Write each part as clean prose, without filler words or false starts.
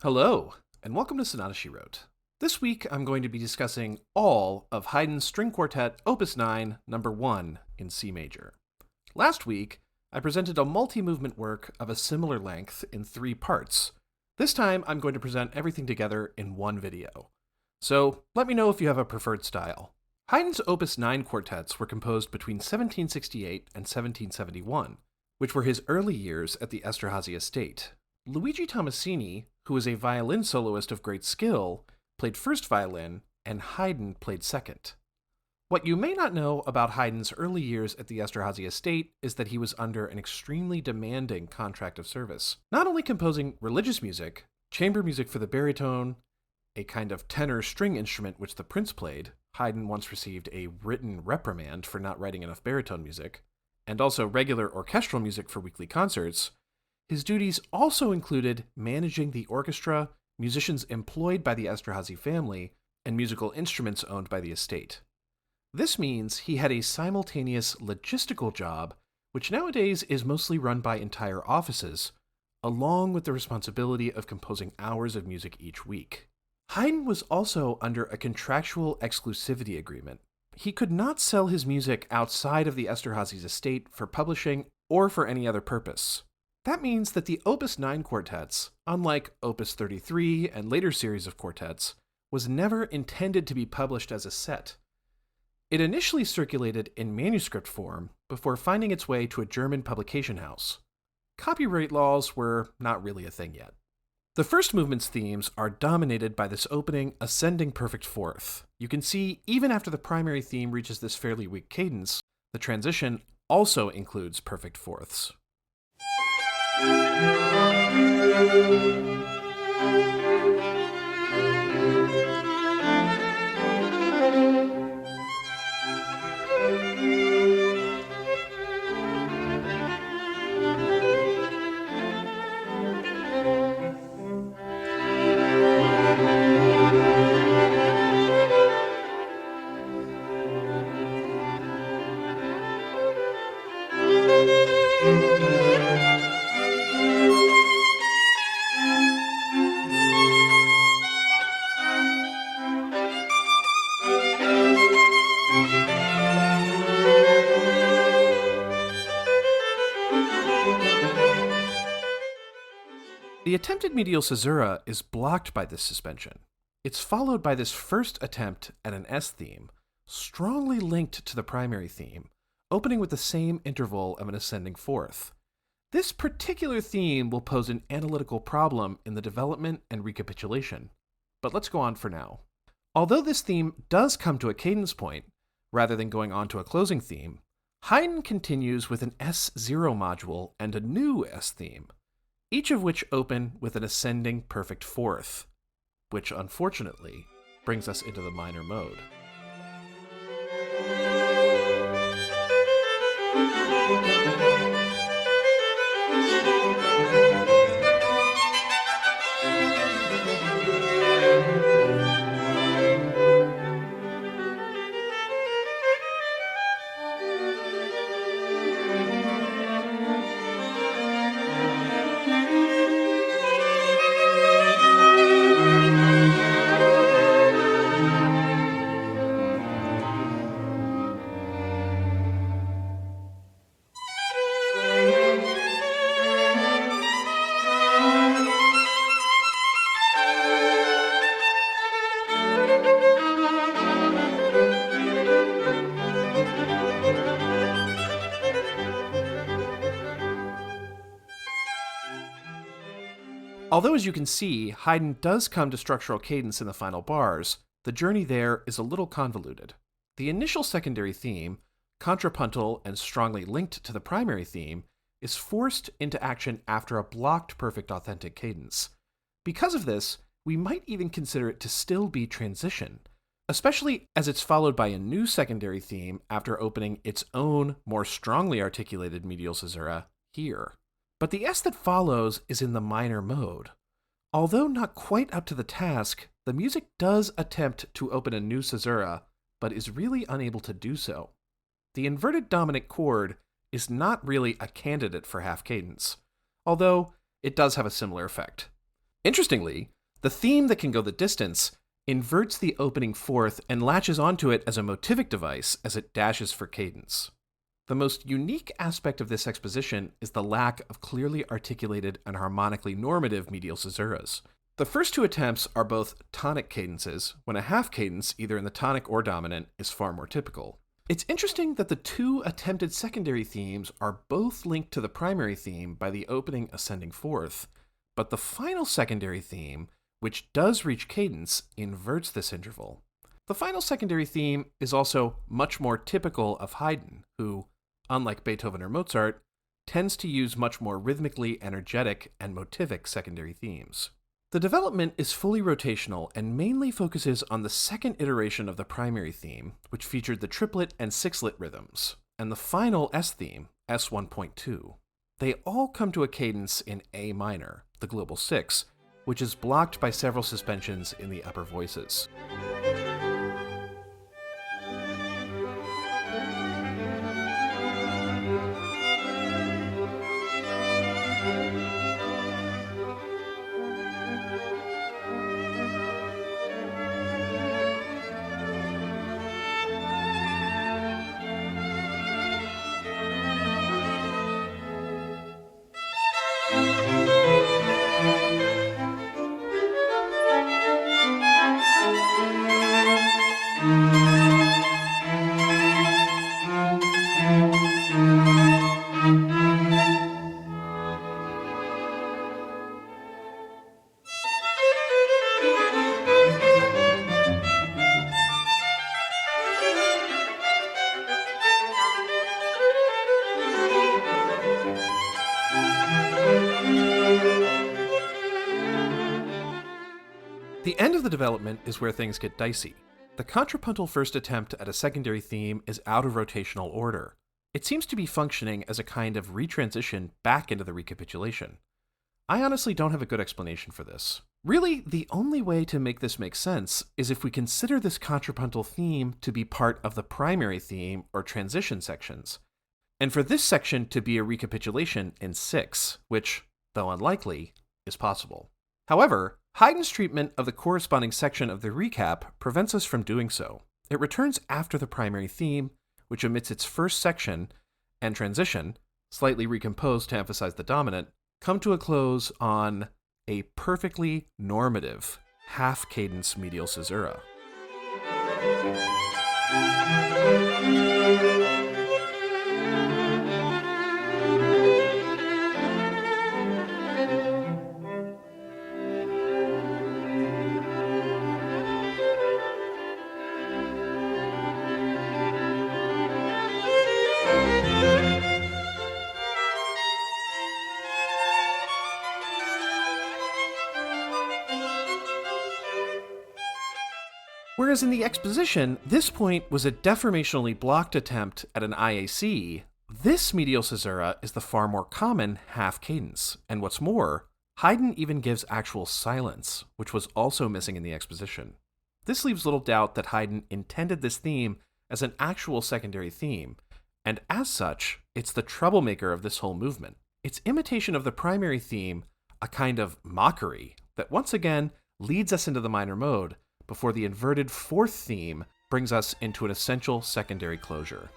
Hello, and welcome to Sonata She Wrote. This week I'm going to be discussing all of Haydn's String Quartet Opus 9, number 1 in C major. Last week, I presented a multi-movement work of a similar length in 3 parts. This time I'm going to present everything together in one video. So let me know if you have a preferred style. Haydn's Opus 9 quartets were composed between 1768 and 1771, which were his early years at the Esterhazy estate. Luigi Tommasini, who was a violin soloist of great skill, played first violin, and Haydn played second. What you may not know about Haydn's early years at the Esterhazy estate is that he was under an extremely demanding contract of service, not only composing religious music, chamber music for the baritone, a kind of tenor string instrument which the prince played. Haydn once received a written reprimand for not writing enough baritone music, and also regular orchestral music for weekly concerts. His duties also included managing the orchestra, musicians employed by the Esterhazy family, and musical instruments owned by the estate. This means he had a simultaneous logistical job, which nowadays is mostly run by entire offices, along with the responsibility of composing hours of music each week. Haydn was also under a contractual exclusivity agreement. He could not sell his music outside of the Esterhazy's estate for publishing or for any other purpose. That means that the Opus 9 quartets, unlike Opus 33 and later series of quartets, was never intended to be published as a set. It initially circulated in manuscript form before finding its way to a German publication house. Copyright laws were not really a thing yet. The first movement's themes are dominated by this opening ascending perfect fourth. You can see, even after the primary theme reaches this fairly weak cadence, the transition also includes perfect fourths. The attempted medial caesura is blocked by this suspension. It's followed by this first attempt at an S theme, strongly linked to the primary theme, opening with the same interval of an ascending fourth. This particular theme will pose an analytical problem in the development and recapitulation, but let's go on for now. Although this theme does come to a cadence point, rather than going on to a closing theme, Haydn continues with an S0 module and a new S theme, each of which open with an ascending perfect fourth, which unfortunately brings us into the minor mode. Although, as you can see, Haydn does come to structural cadence in the final bars, the journey there is a little convoluted. The initial secondary theme, contrapuntal and strongly linked to the primary theme, is forced into action after a blocked perfect authentic cadence. Because of this, we might even consider it to still be transition, especially as it's followed by a new secondary theme after opening its own, more strongly articulated medial caesura here. But the S that follows is in the minor mode. Although not quite up to the task, the music does attempt to open a new caesura, but is really unable to do so. The inverted dominant chord is not really a candidate for half cadence, although it does have a similar effect. Interestingly, the theme that can go the distance inverts the opening fourth and latches onto it as a motivic device as it dashes for cadence. The most unique aspect of this exposition is the lack of clearly articulated and harmonically normative medial caesuras. The first two attempts are both tonic cadences, when a half cadence, either in the tonic or dominant, is far more typical. It's interesting that the two attempted secondary themes are both linked to the primary theme by the opening ascending fourth, but the final secondary theme, which does reach cadence, inverts this interval. The final secondary theme is also much more typical of Haydn, who, unlike Beethoven or Mozart, tends to use much more rhythmically energetic and motivic secondary themes. The development is fully rotational and mainly focuses on the second iteration of the primary theme, which featured the triplet and sixlet rhythms, and the final S theme, S1.2. They all come to a cadence in A minor, the global 6, which is blocked by several suspensions in the upper voices. The end of the development is where things get dicey. The contrapuntal first attempt at a secondary theme is out of rotational order. It seems to be functioning as a kind of retransition back into the recapitulation. I honestly don't have a good explanation for this. Really, the only way to make this make sense is if we consider this contrapuntal theme to be part of the primary theme or transition sections, and for this section to be a recapitulation in 6, which, though unlikely, is possible. However, Haydn's treatment of the corresponding section of the recap prevents us from doing so. It returns after the primary theme, which omits its first section, and transition, slightly recomposed to emphasize the dominant, come to a close on a perfectly normative half-cadence medial caesura. Whereas in the exposition, this point was a deformationally blocked attempt at an IAC, this medial caesura is the far more common half cadence, and what's more, Haydn even gives actual silence, which was also missing in the exposition. This leaves little doubt that Haydn intended this theme as an actual secondary theme, and as such, it's the troublemaker of this whole movement. Its imitation of the primary theme, a kind of mockery that once again leads us into the minor mode, before the inverted fourth theme brings us into an essential secondary closure.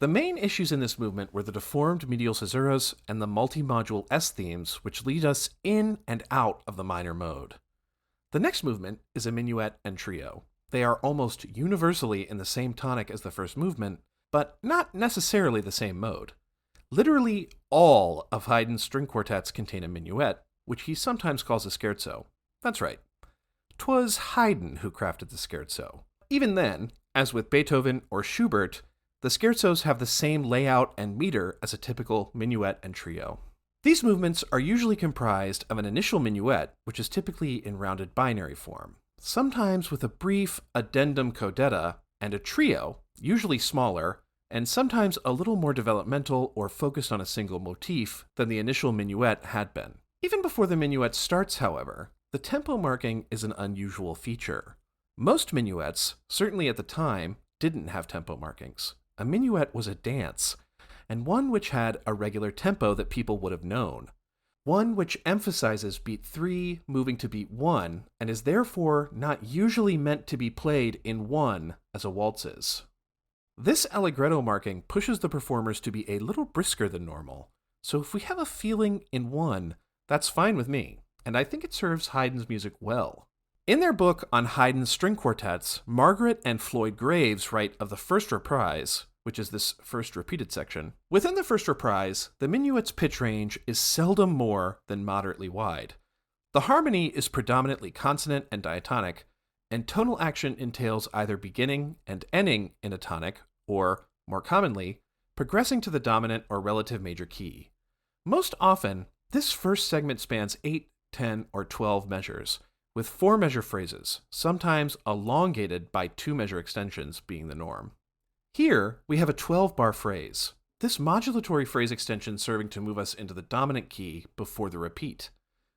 The main issues in this movement were the deformed medial caesuras and the multi-module S themes, which lead us in and out of the minor mode. The next movement is a minuet and trio. They are almost universally in the same tonic as the first movement, but not necessarily the same mode. Literally all of Haydn's string quartets contain a minuet, which he sometimes calls a scherzo. That's right. 'Twas Haydn who crafted the scherzo. Even then, as with Beethoven or Schubert, the scherzos have the same layout and meter as a typical minuet and trio. These movements are usually comprised of an initial minuet, which is typically in rounded binary form, sometimes with a brief addendum codetta, and a trio, usually smaller, and sometimes a little more developmental or focused on a single motif than the initial minuet had been. Even before the minuet starts, however, the tempo marking is an unusual feature. Most minuets, certainly at the time, didn't have tempo markings. A minuet was a dance, and one which had a regular tempo that people would have known. One which emphasizes beat 3 moving to beat 1, and is therefore not usually meant to be played in 1 as a waltz is. This allegretto marking pushes the performers to be a little brisker than normal, so if we have a feeling in 1, that's fine with me, and I think it serves Haydn's music well. In their book on Haydn's string quartets, Margaret and Floyd Graves write of the first reprise, which is this first repeated section. Within the first reprise, the minuet's pitch range is seldom more than moderately wide. The harmony is predominantly consonant and diatonic, and tonal action entails either beginning and ending in a tonic, or, more commonly, progressing to the dominant or relative major key. Most often, this first segment spans 8, 10, or 12 measures, with 4-measure phrases, sometimes elongated by 2-measure extensions being the norm. Here, we have a 12-bar phrase, this modulatory phrase extension serving to move us into the dominant key before the repeat.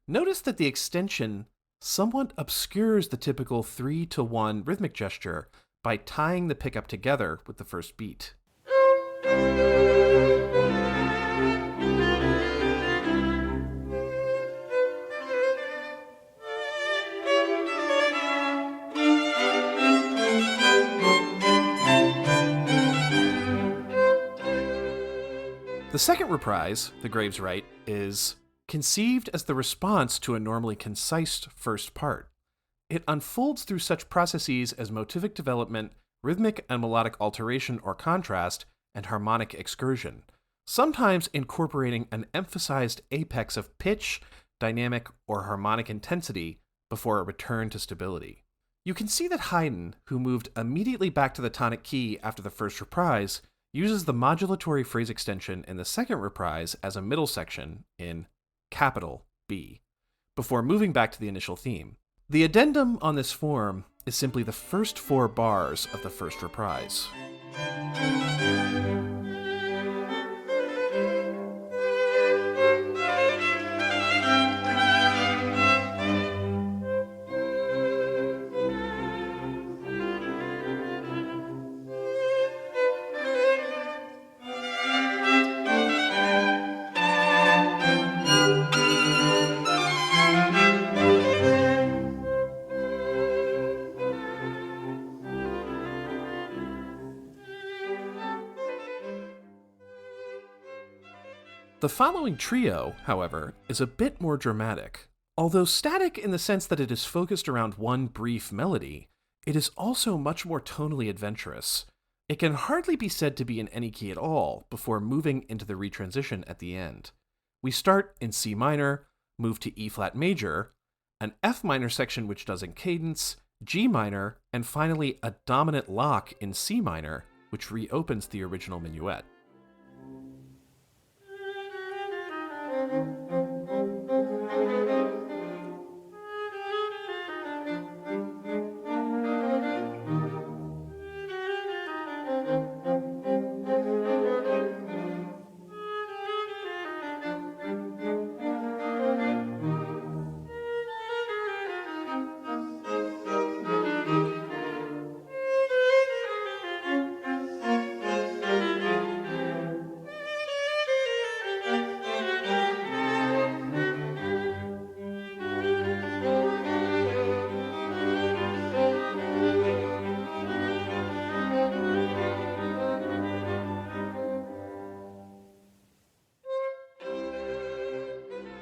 Notice that the extension somewhat obscures the typical 3-to-1 rhythmic gesture by tying the pickup together with the first beat. The second reprise, the Graves write, is conceived as the response to a normally concise first part. It unfolds through such processes as motivic development, rhythmic and melodic alteration or contrast, and harmonic excursion, sometimes incorporating an emphasized apex of pitch, dynamic, or harmonic intensity before a return to stability. You can see that Haydn, who moved immediately back to the tonic key after the first reprise, uses the modulatory phrase extension in the second reprise as a middle section in capital B, before moving back to the initial theme. The addendum on this form is simply the first 4 bars of the first reprise. The following trio, however, is a bit more dramatic. Although static in the sense that it is focused around one brief melody, it is also much more tonally adventurous. It can hardly be said to be in any key at all before moving into the retransition at the end. We start in C minor, move to E flat major, an F minor section which does in cadence, G minor, and finally a dominant lock in C minor, which reopens the original minuet.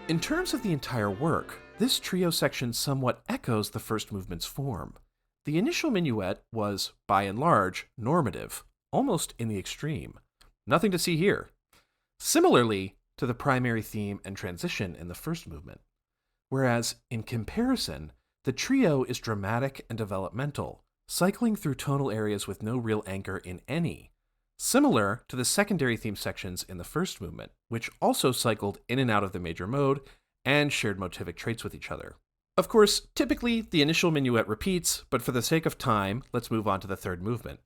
In terms of the entire work, this trio section somewhat echoes the first movement's form. The initial minuet was, by and large, normative, almost in the extreme. Nothing to see here. Similarly to the primary theme and transition in the first movement. Whereas, in comparison, the trio is dramatic and developmental, cycling through tonal areas with no real anchor in any, similar to the secondary theme sections in the first movement, which also cycled in and out of the major mode and shared motivic traits with each other. Of course, typically the initial minuet repeats, but for the sake of time, let's move on to the third movement.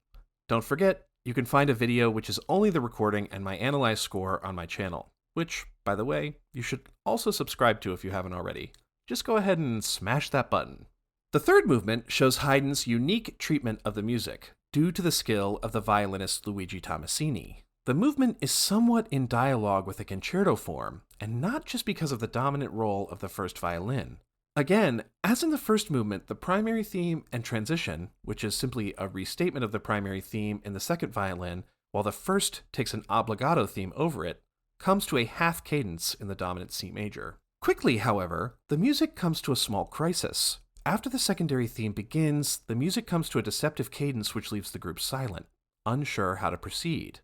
Don't forget, you can find a video which is only the recording and my analyze score on my channel, which, by the way, you should also subscribe to if you haven't already. Just go ahead and smash that button. The third movement shows Haydn's unique treatment of the music, due to the skill of the violinist Luigi Tomasini. The movement is somewhat in dialogue with the concerto form, and not just because of the dominant role of the first violin. Again, as in the first movement, the primary theme and transition, which is simply a restatement of the primary theme in the second violin, while the first takes an obbligato theme over it, comes to a half cadence in the dominant C major. Quickly, however, the music comes to a small crisis. After the secondary theme begins, the music comes to a deceptive cadence which leaves the group silent, unsure how to proceed.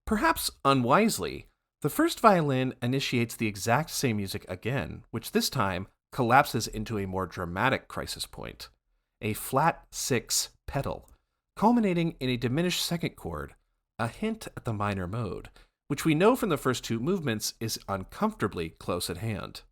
Perhaps unwisely, the first violin initiates the exact same music again, which this time collapses into a more dramatic crisis point, a flat 6 pedal, culminating in a diminished second chord, a hint at the minor mode, which we know from the first two movements is uncomfortably close at hand.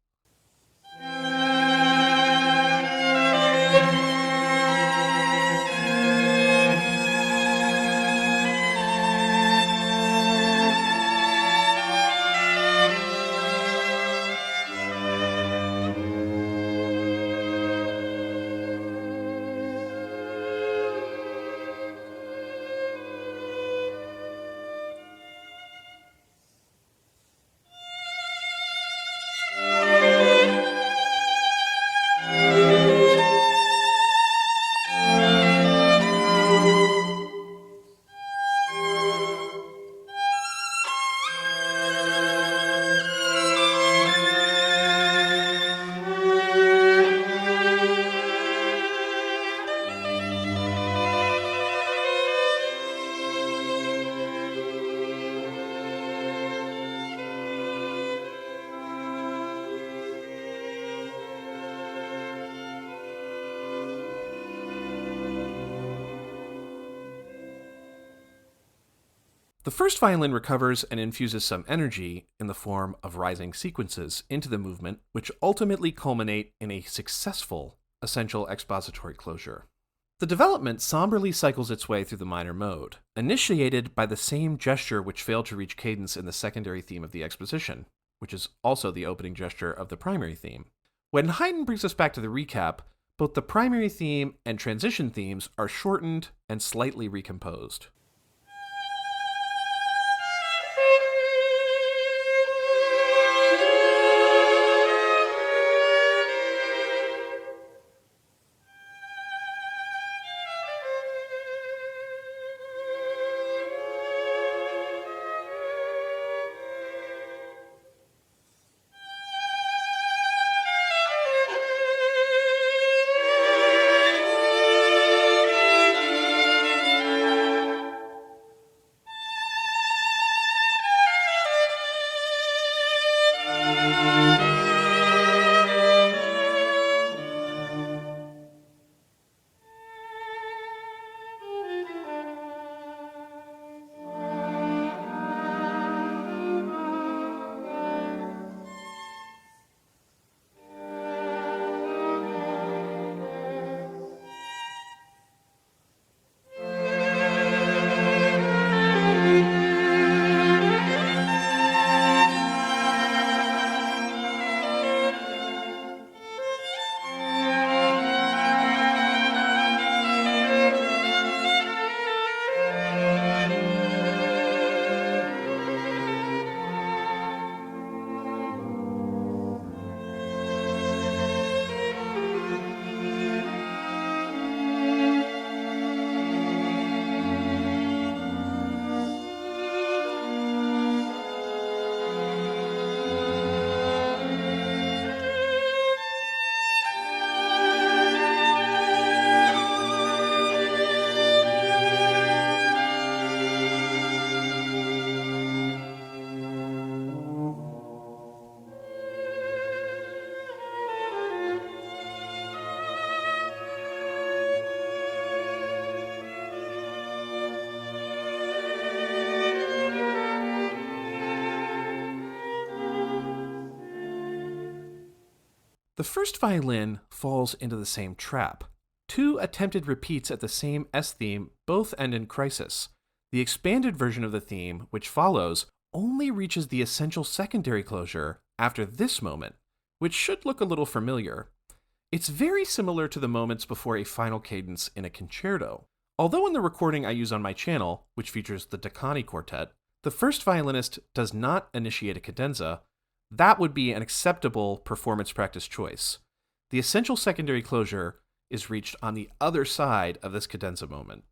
The first violin recovers and infuses some energy in the form of rising sequences into the movement, which ultimately culminate in a successful essential expository closure. The development somberly cycles its way through the minor mode, initiated by the same gesture which failed to reach cadence in the secondary theme of the exposition, which is also the opening gesture of the primary theme. When Haydn brings us back to the recap, both the primary theme and transition themes are shortened and slightly recomposed. The first violin falls into the same trap. Two attempted repeats at the same S theme both end in crisis. The expanded version of the theme, which follows, only reaches the essential secondary closure after this moment, which should look a little familiar. It's very similar to the moments before a final cadence in a concerto. Although in the recording I use on my channel, which features the Dekany Quartet, the first violinist does not initiate a cadenza, that would be an acceptable performance practice choice. The essential secondary closure is reached on the other side of this cadenza moment.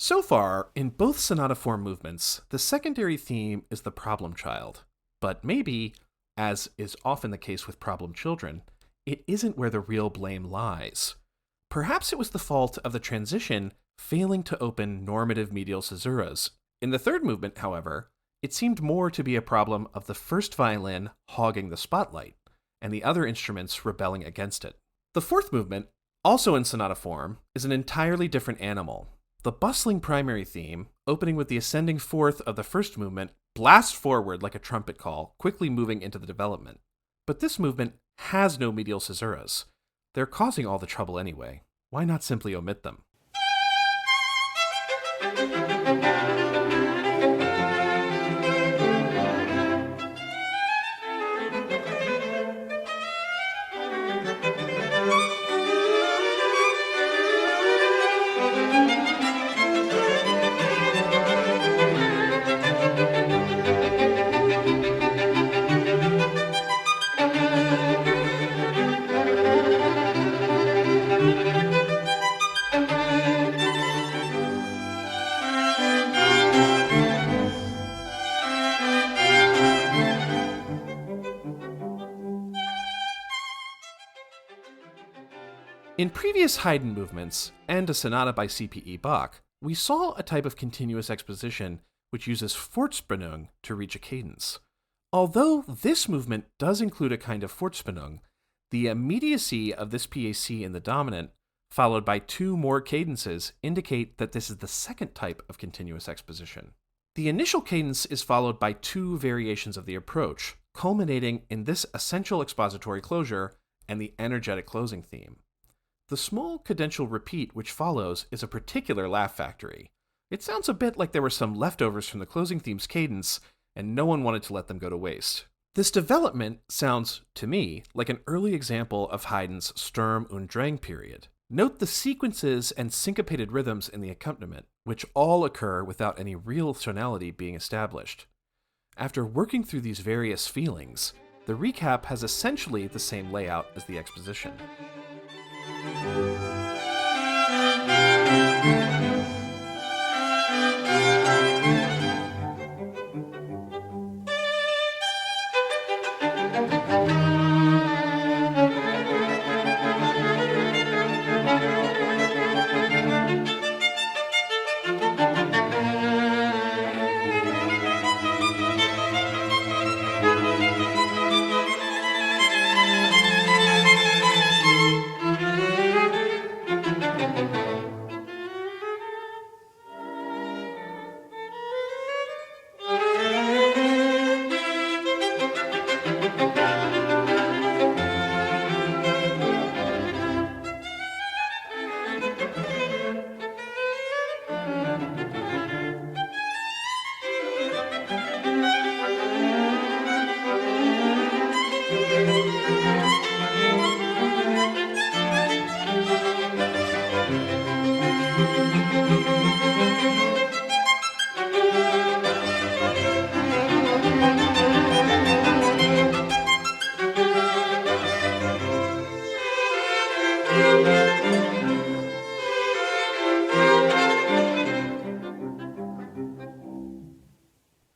So far, in both sonata form movements, the secondary theme is the problem child. But maybe, as is often the case with problem children, it isn't where the real blame lies. Perhaps it was the fault of the transition failing to open normative medial caesuras. In the third movement, however, it seemed more to be a problem of the first violin hogging the spotlight, and the other instruments rebelling against it. The fourth movement, also in sonata form, is an entirely different animal. The bustling primary theme, opening with the ascending fourth of the first movement, blasts forward like a trumpet call, quickly moving into the development. But this movement has no medial caesuras. They're causing all the trouble anyway. Why not simply omit them? In previous Haydn movements, and a sonata by C.P.E. Bach, we saw a type of continuous exposition which uses Fortspannung to reach a cadence. Although this movement does include a kind of Fortspannung, the immediacy of this PAC in the dominant, followed by two more cadences, indicate that this is the second type of continuous exposition. The initial cadence is followed by two variations of the approach, culminating in this essential expository closure and the energetic closing theme. The small cadential repeat which follows is a particular laugh factory. It sounds a bit like there were some leftovers from the closing theme's cadence, and no one wanted to let them go to waste. This development sounds, to me, like an early example of Haydn's Sturm und Drang period. Note the sequences and syncopated rhythms in the accompaniment, which all occur without any real tonality being established. After working through these various feelings, the recap has essentially the same layout as the exposition.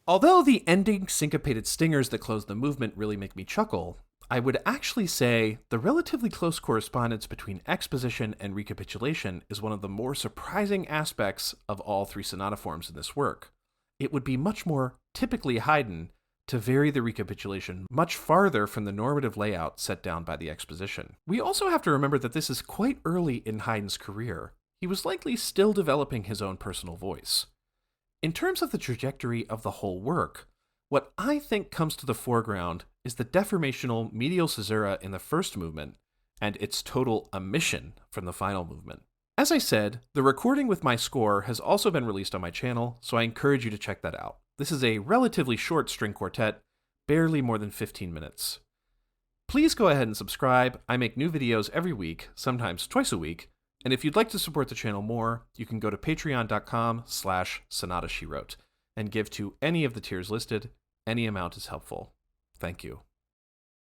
Although the ending syncopated stingers that close the movement really make me chuckle, I would actually say the relatively close correspondence between exposition and recapitulation is one of the more surprising aspects of all three sonata forms in this work. It would be much more typically Haydn to vary the recapitulation much farther from the normative layout set down by the exposition. We also have to remember that this is quite early in Haydn's career. He was likely still developing his own personal voice. In terms of the trajectory of the whole work, what I think comes to the foreground is the deformational medial caesura in the first movement and its total omission from the final movement. As I said, the recording with my score has also been released on my channel, so I encourage you to check that out. This is a relatively short string quartet, barely more than 15 minutes. Please go ahead and subscribe. I make new videos every week, sometimes twice a week, and if you'd like to support the channel more, you can go to patreon.com/sonatashewrote and give to any of the tiers listed. Any amount is helpful. Thank you.